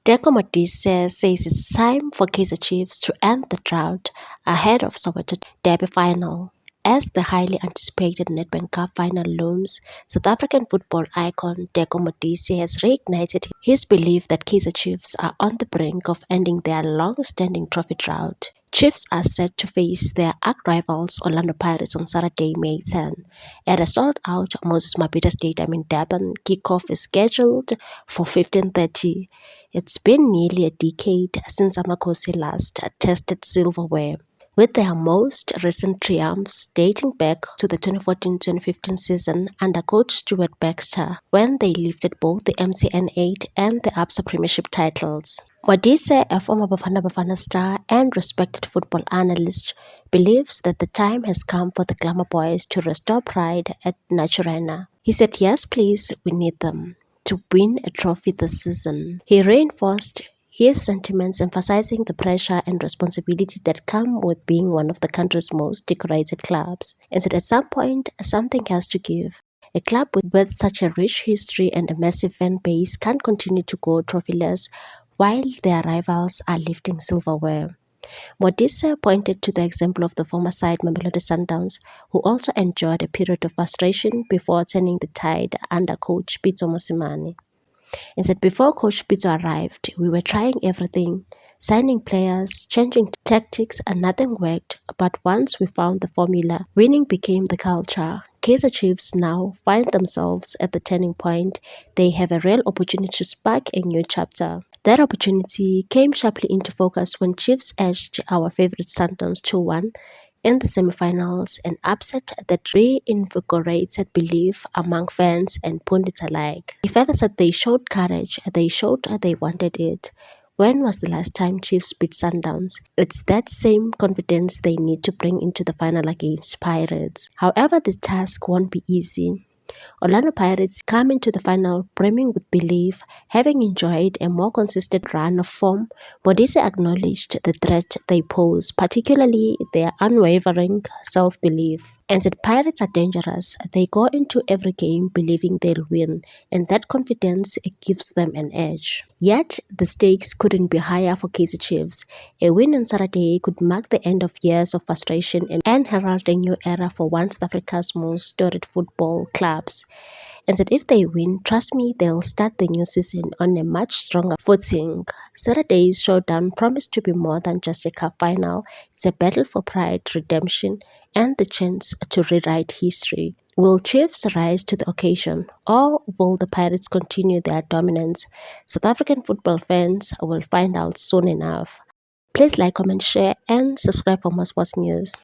Deco Matisse says it's time for Kaizer Chiefs to end the drought ahead of Soweto Derby final. As the highly anticipated Nedbank Cup final looms, South African football icon Deco Matisse has reignited his belief that Kaizer Chiefs are on the brink of ending their long-standing trophy drought. Chiefs are set to face their arch-rivals Orlando Pirates on Saturday, May 10. At a sold-out Moses Mabhida Stadium in Durban, kickoff is scheduled for 15:30. It's been nearly a decade since Amakhosi last tested silverware, with their most recent triumphs dating back to the 2014-2015 season under coach Stuart Baxter, when they lifted both the MTN 8 and the Absa Premiership titles. Modise, a former Bafana Bafana star and respected football analyst, believes that the time has come for the Glamour Boys to restore pride at Naturena. He said, "Yes, please, we need them to win a trophy this season." He reinforced his sentiments, emphasizing the pressure and responsibility that come with being one of the country's most decorated clubs, and said at some point something has to give. A club with such a rich history and a massive fan base can't continue to go trophyless while their rivals are lifting silverware. Modise pointed to the example of the former side Mamelodi Sundowns, who also enjoyed a period of frustration before turning the tide under coach Pitso Mosimane, and said before Coach Pitso arrived, we were trying everything, signing players, changing tactics, and nothing worked. But once we found the formula, winning became the culture. Kaizer Chiefs now find themselves at the turning point. They have a real opportunity to spark a new chapter. That opportunity came sharply into focus when Chiefs edged our favorite Sundowns 2-1 in the semifinals, an upset that reinvigorated belief among fans and pundits alike. He further said they showed courage, they showed they wanted it. When was the last time Chiefs beat Sundowns? It's that same confidence they need to bring into the final against Pirates. However, the task won't be easy. Orlando Pirates come into the final brimming with belief, having enjoyed a more consistent run of form. Modise acknowledged the threat they pose, particularly their unwavering self-belief, and said Pirates are dangerous. They go into every game believing they'll win, and that confidence gives them an edge. Yet, the stakes couldn't be higher for Kaizer Chiefs. A win on Saturday could mark the end of years of frustration and herald a new era for one of Africa's most storied football clubs, and that if they win, trust me, they'll start the new season on a much stronger footing. Saturday's showdown promised to be more than just a cup final. It's a battle for pride, redemption, and the chance to rewrite history. Will Chiefs rise to the occasion, or will the Pirates continue their dominance? South African football fans will find out soon enough. Please like, comment, share, and subscribe for more sports news.